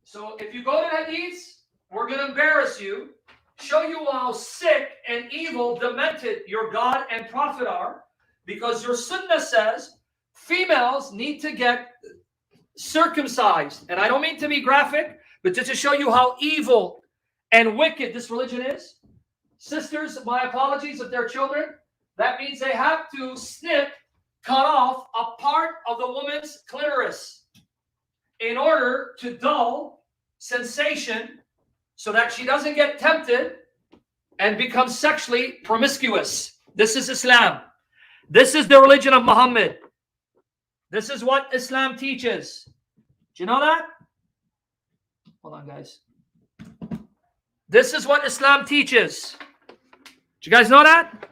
So if you go to Hadiths, we're going to embarrass you, show you how sick and evil, demented your God and Prophet are, because your Sunnah says females need to get circumcised. And I don't mean to be graphic, but just to show you how evil and wicked this religion is. Sisters, my apologies if they're children. That means they have to cut off a part of the woman's clitoris in order to dull sensation so that she doesn't get tempted and become sexually promiscuous. This is Islam. This is the religion of Muhammad. This is what Islam teaches. Do you know that? Hold on, guys. This is what Islam teaches. Do you guys know that?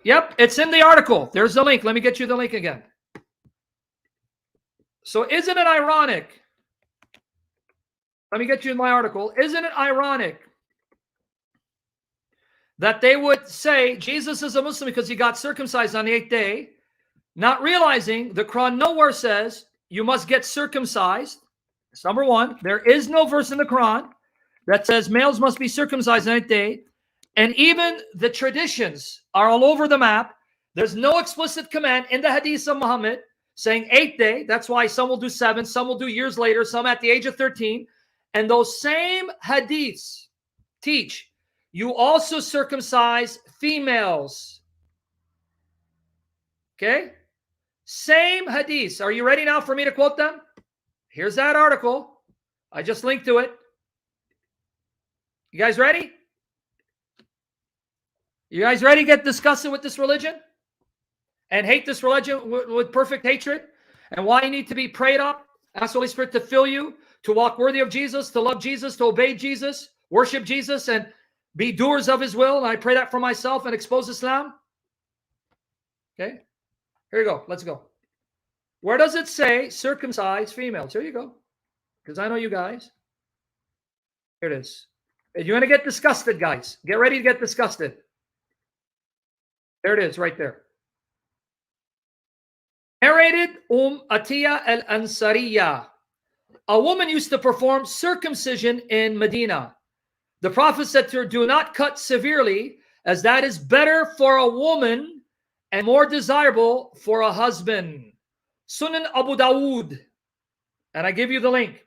Yep, it's in the article. There's the link. Let me get you the link again. So isn't it ironic? Let me get you in my article. Isn't it ironic that they would say Jesus is a Muslim because he got circumcised on the 8th day, not realizing the Quran nowhere says you must get circumcised. That's number one. There is no verse in the Quran that says males must be circumcised on the 8th day. And even the traditions are all over the map. There's no explicit command in the Hadith of Muhammad saying 8th day. That's why some will do 7, some will do years later, some at the age of 13. And those same Hadiths teach you also circumcise females. Okay? Same Hadiths. Are you ready now for me to quote them? Here's that article. I just linked to it. You guys ready? You guys ready to get disgusted with this religion? And hate this religion with perfect hatred? And why you need to be prayed up? Ask the Holy Spirit to fill you, to walk worthy of Jesus, to love Jesus, to obey Jesus, worship Jesus, and be doers of his will. And I pray that for myself and expose Islam. Okay? Here you go. Let's go. Where does it say circumcise females? Here you go. Because I know you guys. Here it is. If you want to get disgusted, guys, get ready to get disgusted. There it is, right there. Narrated Atiyah al-Ansariya. A woman used to perform circumcision in Medina. The Prophet said to her, do not cut severely, as that is better for a woman and more desirable for a husband. Sunan Abu Dawood. And I give you the link.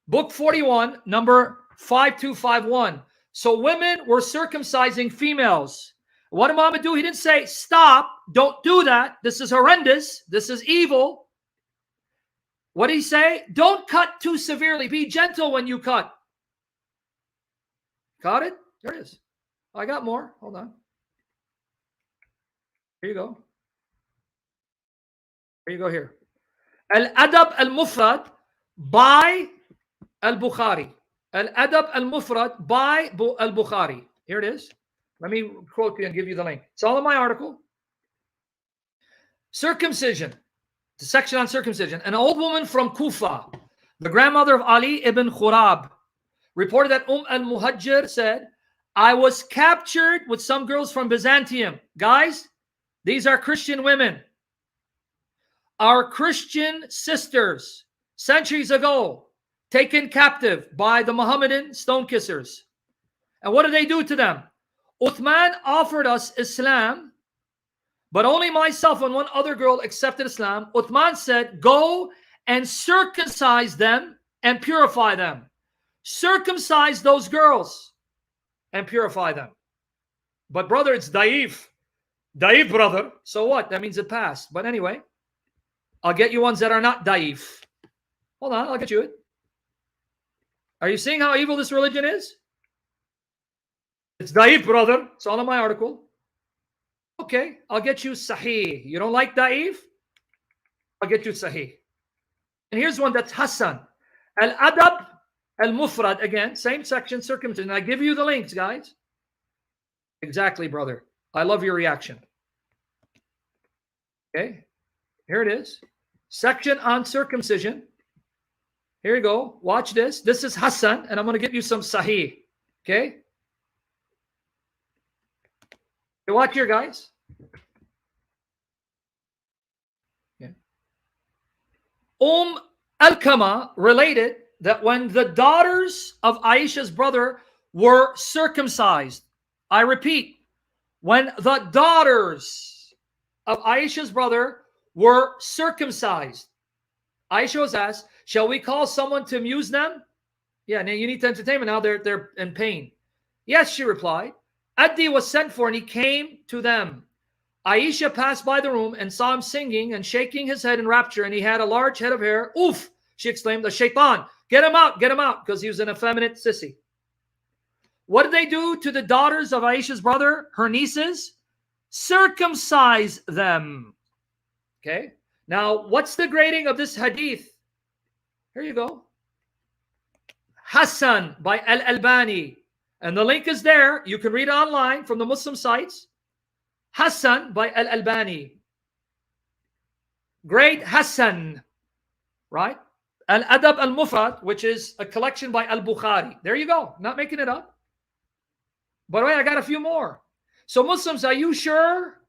Book 41, number 5251. So women were circumcising females. What did Muhammad do? He didn't say, stop, don't do that. This is horrendous. This is evil. What did he say? Don't cut too severely. Be gentle when you cut. Got it? There it is. I got more. Hold on. Here you go. Here you go here. Al-Adab al-Mufrad by al-Bukhari. Al-Adab al-Mufrad by al-Bukhari. Here it is. Let me quote you and give you the link. It's all in my article. Circumcision. The section on circumcision. An old woman from Kufa, the grandmother of Ali ibn Khurab, reported that al-Muhajir said, I was captured with some girls from Byzantium. Guys, these are Christian women. Our Christian sisters, centuries ago, taken captive by the Mohammedan stone kissers. And what did they do to them? Uthman offered us Islam, but only myself and one other girl accepted Islam. Uthman said, go and circumcise them and purify them. Circumcise those girls and purify them. But brother, it's daif. Daif, brother. So what? That means it passed. But anyway, I'll get you ones that are not daif. Hold on, I'll get you it. Are you seeing how evil this religion is? It's daif, brother. It's all in my article. Okay, I'll get you sahih. You don't like daif? I'll get you sahih. And here's one that's Hassan. Al-Adab al-Mufrad. Again, same section, circumcision. I give you the links, guys. Exactly, brother. I love your reaction. Okay, here it is. Section on circumcision. Here you go. Watch this. This is Hassan, and I'm going to give you some sahih. Okay? Watch here, guys. Yeah. Alqama related that when the daughters of Aisha's brother were circumcised, I repeat, when the daughters of Aisha's brother were circumcised, Aisha was asked, shall we call someone to amuse them? Yeah, now you need to entertain them. Now they're in pain. Yes, she replied. Addi was sent for and he came to them. Aisha passed by the room and saw him singing and shaking his head in rapture, and he had a large head of hair. Oof, she exclaimed, the shaitan, get him out, because he was an effeminate sissy. What did they do to the daughters of Aisha's brother, her nieces? Circumcise them. Okay, now what's the grading of this hadith? Here you go. Hassan by Al-Albani. And the link is there. You can read it online from the Muslim sites. Hassan by Al-Albani. Grade Hassan. Right? Al-Adab al-Mufrad, which is a collection by Al-Bukhari. There you go. Not making it up. By the way, I got a few more. So Muslims, are you sure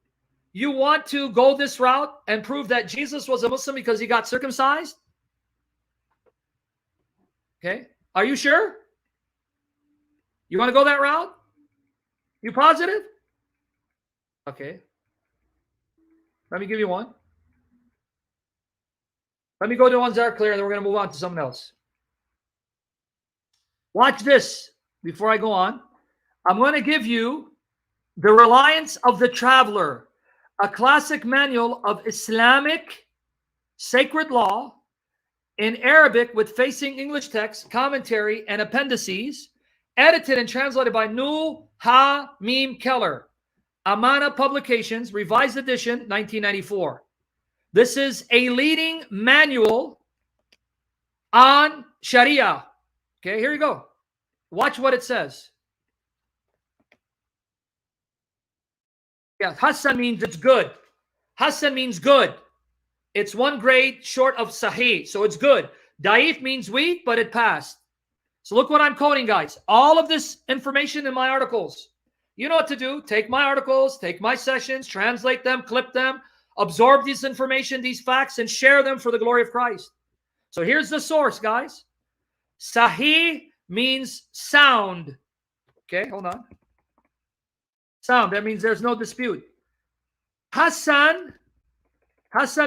you want to go this route and prove that Jesus was a Muslim because he got circumcised? Okay. Are you sure? You want to go that route? You positive? Okay. Let me give you one. Let me go to the ones that are clear, and then we're going to move on to something else. Watch this before I go on. I'm going to give you The Reliance of the Traveler, a classic manual of Islamic sacred law in Arabic with facing English text, commentary, and appendices, edited and translated by Nul Ha Mim Keller. Amana Publications, revised edition, 1994. This is a leading manual on Sharia. Okay, here you go. Watch what it says. Yeah, Hassan means it's good. Hassan means good. It's one grade short of Sahih, so it's good. Da'if means weak, but it passed. So look what I'm quoting, guys. All of this information in my articles. You know what to do. Take my articles, take my sessions, translate them, clip them, absorb this information, these facts, and share them for the glory of Christ. So here's the source, guys. Sahih means sound. Okay, hold on. Sound, that means there's no dispute. Hassan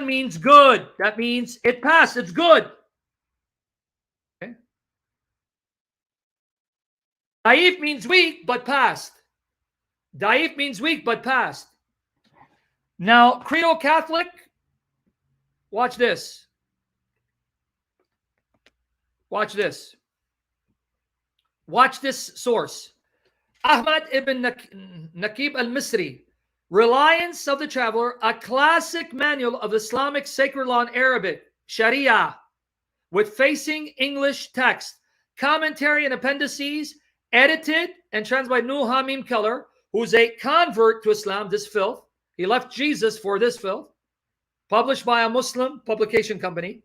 means good. That means it passed. It's good. Okay. Da'if means weak, but passed. Da'if means weak, but passed. Now, Credo Catholic, watch this. Watch this. Watch this source. Ahmad ibn Naqib al-Misri, Reliance of the Traveler, a classic manual of Islamic sacred law in Arabic, Sharia, with facing English text, commentary and appendices, edited and translated by Nul Ha Mim Keller, who's a convert to Islam, this filth. He left Jesus for this filth. Published by a Muslim publication company,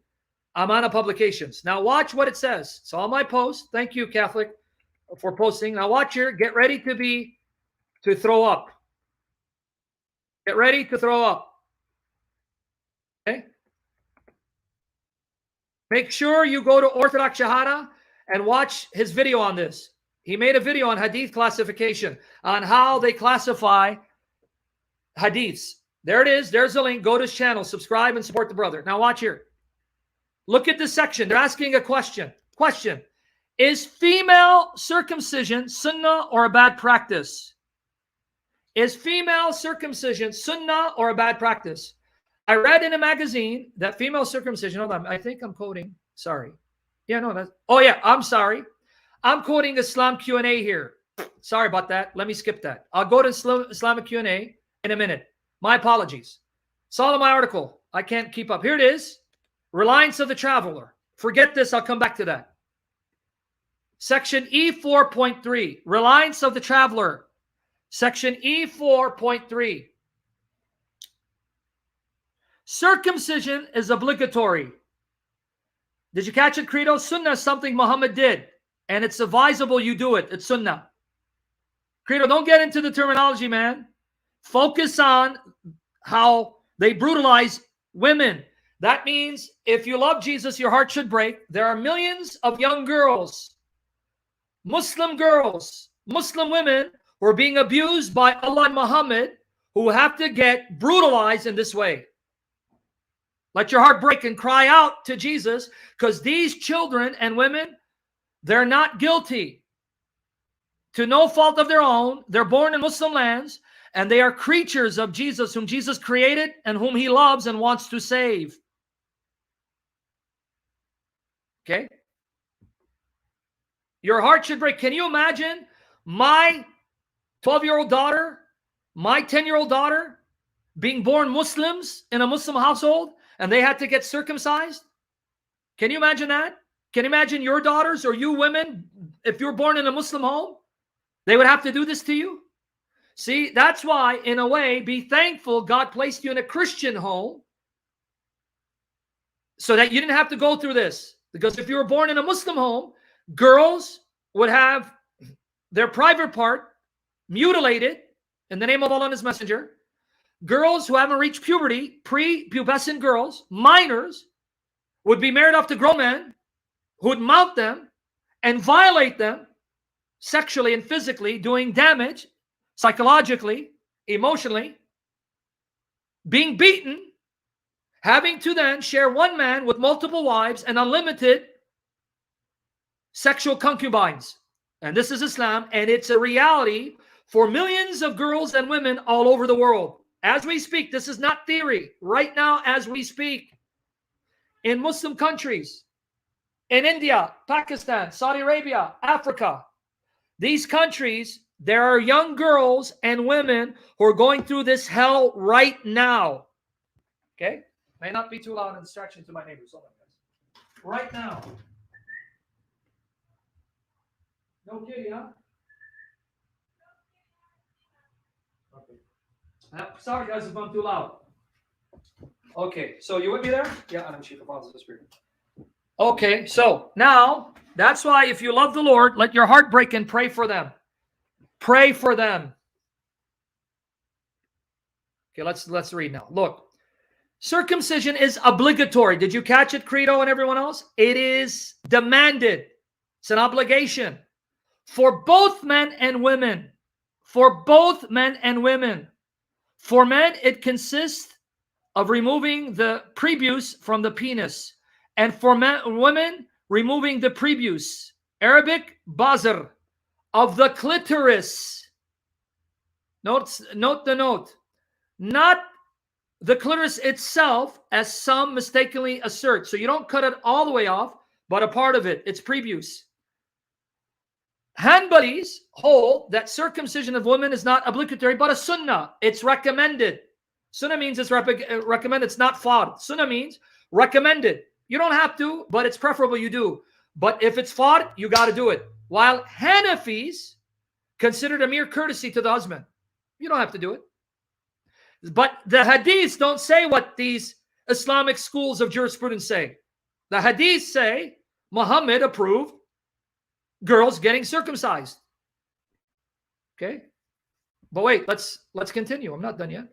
Amana Publications. Now watch what it says. It's all my post. Thank you, Catholic, for posting. Now watch here. Get ready to throw up. Get ready to throw up. Okay? Make sure you go to Orthodox Shahada and watch his video on this. He made a video on hadith classification, on how they classify hadiths. There it is. There's the link. Go to his channel, subscribe, and support the brother. Now watch here. Look at this section. They're asking a question. Question. Is female circumcision sunnah or a bad practice? Is female circumcision sunnah or a bad practice? I read in a magazine that female circumcision, hold on, I think I'm quoting, sorry. Yeah, no, that's, oh yeah, I'm sorry. I'm quoting Islam Q&A here. Sorry about that. Let me skip that. I'll go to Islamic Q&A in a minute. My apologies. It's all in my article. I can't keep up. Here it is. Reliance of the Traveler. Forget this. I'll come back to that. Section E4.3. Reliance of the Traveler. Section E4.3. Circumcision is obligatory. Did you catch it, Credo? Sunnah is something Muhammad did, and it's advisable you do it. It's sunnah. Credo, don't get into the terminology, man. Focus on how they brutalize women. That means if you love Jesus, your heart should break. There are millions of young girls, Muslim women who are being abused by Allah and Muhammad, who have to get brutalized in this way. Let your heart break and cry out to Jesus, because these children and women, they're not guilty. To no fault of their own, they're born in Muslim lands, and they are creatures of Jesus, whom Jesus created and whom he loves and wants to save. Okay? Your heart should break. Can you imagine my 12-year-old daughter, my 10-year-old daughter being born Muslims in a Muslim household, and they had to get circumcised? Can you imagine that? Can you imagine your daughters or you women, if you're born in a Muslim home, they would have to do this to you? See, that's why, in a way, be thankful God placed you in a Christian home so that you didn't have to go through this. Because if you were born in a Muslim home, girls would have their private part mutilated in the name of Allah and His Messenger. Girls who haven't reached puberty, pre-pubescent girls, minors, would be married off to grown men who would mount them and violate them sexually and physically, doing damage psychologically, emotionally, being beaten, having to then share one man with multiple wives and unlimited sexual concubines. And this is Islam, and it's a reality for millions of girls and women all over the world. As we speak, this is not theory. Right now, as we speak, in Muslim countries, in India, Pakistan, Saudi Arabia, Africa, these countries, there are young girls and women who are going through this hell right now. Okay? May not be too loud and distraction to my neighbors. Hold on, guys. Right now. No kidding, huh? Okay. Sorry, guys, if I'm too loud. Okay, so you with me there? Yeah, I'm Chief of the Spirit. Okay, so now, that's why if you love the Lord, let your heart break and pray for them. Pray for them. Okay, let's read now. Look, circumcision is obligatory. Did you catch it, Credo and everyone else? It is demanded. It's an obligation for both men and women. For both men and women. For men, it consists of removing the prebus from the penis. And for women, removing the prebus, Arabic, bazr, of the clitoris. Note the note. Not the clitoris itself, as some mistakenly assert. So you don't cut it all the way off, but a part of it. It's prebus. Hanbalis hold that circumcision of women is not obligatory, but a sunnah. It's recommended. Sunnah means it's recommended. It's not fard. Sunnah means recommended. You don't have to, but it's preferable you do. But if it's fard, you got to do it. While Hanafis consider it a mere courtesy to the husband. You don't have to do it. But the hadiths don't say what these Islamic schools of jurisprudence say. The hadiths say Muhammad approved girls getting circumcised. Okay? But wait, let's continue. I'm not done yet.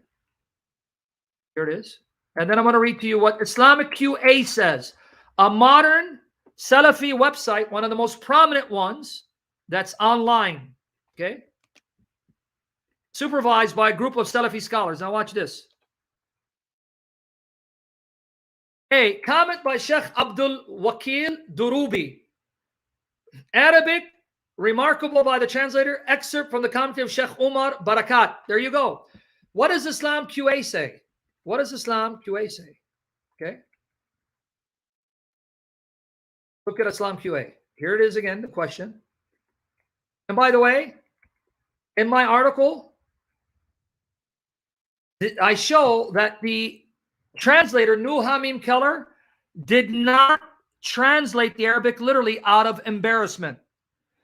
Here it is. And then I'm going to read to you what Islamic QA says. A modern Salafi website, one of the most prominent ones that's online. Okay? Supervised by a group of Salafi scholars. Now watch this. A comment by Sheikh Abdul Wakil Durubi. Arabic, remarkable by the translator. Excerpt from the commentary of Sheikh Umar Barakat. There you go. What does Islam QA say? What does Islam QA say? Okay. Look at Islam QA. Here it is again, the question. And by the way, in my article, I show that the translator, Nuh Hamim Keller, did not translate the Arabic literally out of embarrassment.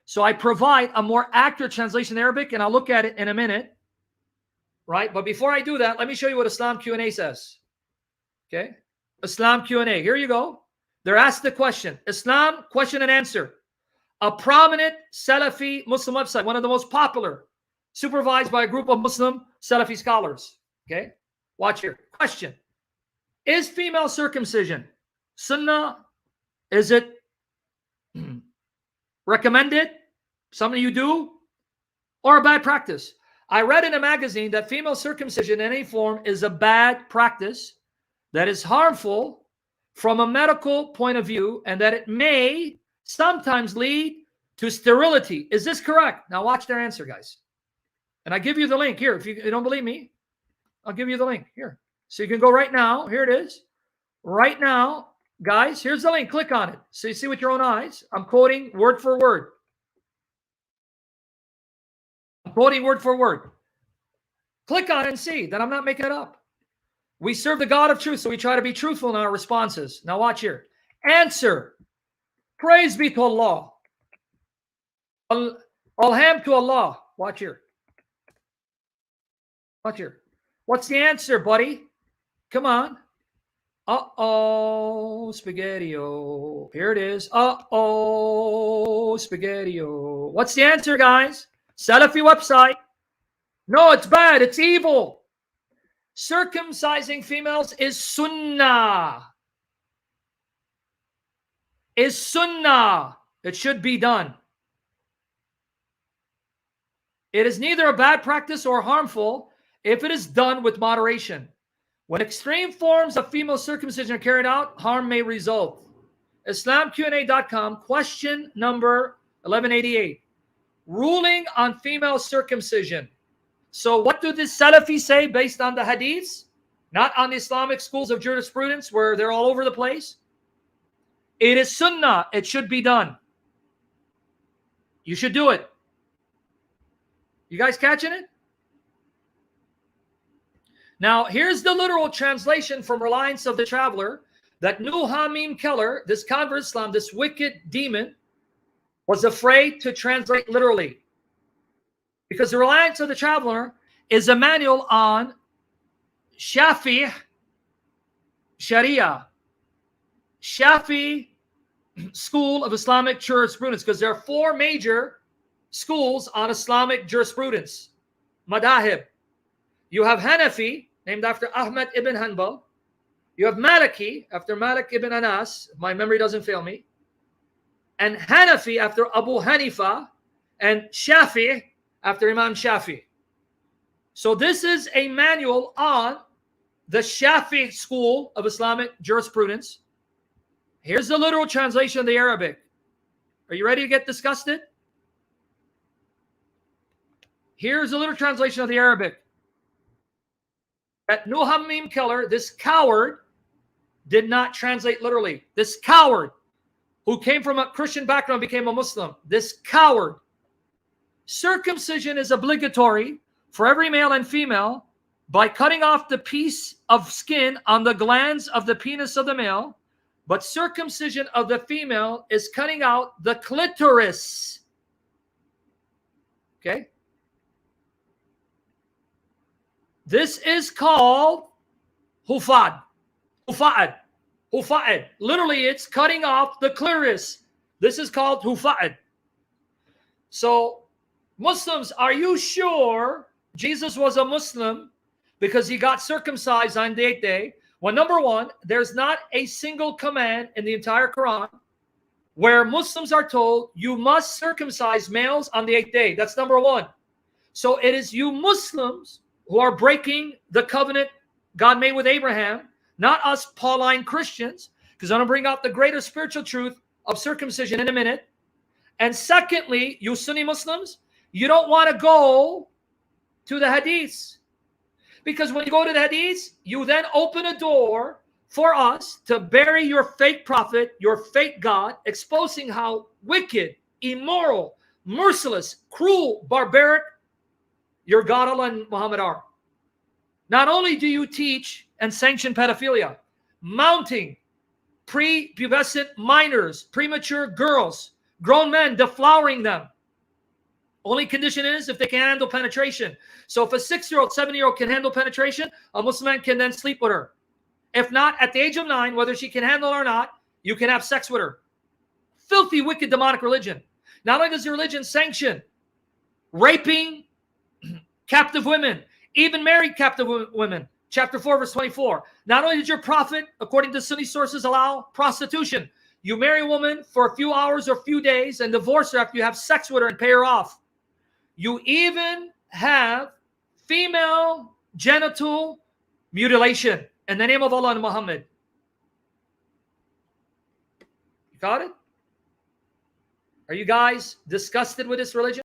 So I provide a more accurate translation in Arabic, and I'll look at it in a minute. Right? But before I do that, let me show you what Islam Q&A says. Okay? Islam Q&A. Here you go. They're asked the question. Islam, question and answer. A prominent Salafi Muslim website, one of the most popular, supervised by a group of Muslim Salafi scholars. Okay? Watch here. Question. Is female circumcision sunnah? Is it recommended? Something you do? Or a bad practice? I read in a magazine that female circumcision in any form is a bad practice that is harmful from a medical point of view, and that it may sometimes lead to sterility. Is this correct? Now watch their answer, guys. And I give you the link here. If you don't believe me, I'll give you the link here. So you can go right now. Here it is. Right now, guys, here's the link. Click on it. So you see with your own eyes. I'm quoting word for word. I'm quoting word for word. Click on it and see that I'm not making it up. We serve the God of truth, so we try to be truthful in our responses. Now watch here. Answer. Praise be to Allah. Alham to Allah. Watch here. Watch here. What's the answer, buddy? Come on. Uh-oh, spaghetti-o. Here it is. Uh-oh, spaghetti-o. What's the answer, guys? Salafi website. No, it's bad. It's evil. Circumcising females is sunnah. Is sunnah. It should be done. It is neither a bad practice or harmful if it is done with moderation. When extreme forms of female circumcision are carried out, harm may result. IslamQA.com, question number 1188. Ruling on female circumcision. So what do the Salafis say based on the hadiths? Not on the Islamic schools of jurisprudence where they're all over the place. It is sunnah. It should be done. You should do it. You guys catching it? Now, here's the literal translation from Reliance of the Traveler that Hamim Keller, this convert Islam, this wicked demon, was afraid to translate literally. Because the Reliance of the Traveler is a manual on Shafi Sharia. Shafi school of Islamic jurisprudence, because there are four major schools on Islamic jurisprudence. Madahib. You have Hanafi, named after Ahmad ibn Hanbal. You have Maliki, after Malik ibn Anas, if my memory doesn't fail me. And Hanafi, after Abu Hanifa. And Shafi, after Imam Shafi. So this is a manual on the Shafi school of Islamic jurisprudence. Here's the literal translation of the Arabic. Are you ready to get disgusted? Here's the literal translation of the Arabic. That Hamim Keller, this coward, did not translate literally. This coward who came from a Christian background became a Muslim. This coward. Circumcision is obligatory for every male and female by cutting off the piece of skin on the glands of the penis of the male, but circumcision of the female is cutting out the clitoris. Okay? This is called hufad. Hufa'ad. Hufa'ad. Literally, it's cutting off the clitoris. This is called hufa'ad. So, Muslims, are you sure Jesus was a Muslim because he got circumcised on the 8th day? Well, number one, there's not a single command in the entire Quran where Muslims are told you must circumcise males on the 8th day. That's number one. So it is you Muslims who are breaking the covenant God made with Abraham, not us Pauline Christians, because I'm going to bring out the greater spiritual truth of circumcision in a minute. And secondly, you Sunni Muslims, you don't want to go to the hadiths. Because when you go to the hadiths, you then open a door for us to bury your fake prophet, your fake God, exposing how wicked, immoral, merciless, cruel, barbaric your God Allah and Muhammad are. Not only do you teach and sanction pedophilia, mounting prepubescent minors, premature girls, grown men, deflowering them. Only condition is if they can handle penetration. So if a 6-year-old, 7-year-old can handle penetration, a Muslim man can then sleep with her. If not, at the age of 9, whether she can handle it or not, you can have sex with her. Filthy, wicked, demonic religion. Not only does the religion sanction raping captive women, even married captive women, chapter 4, verse 24. Not only did your prophet, according to Sunni sources, allow prostitution, you marry a woman for a few hours or a few days and divorce her after you have sex with her and pay her off. You even have female genital mutilation in the name of Allah and Muhammad. You got it? Are you guys disgusted with this religion?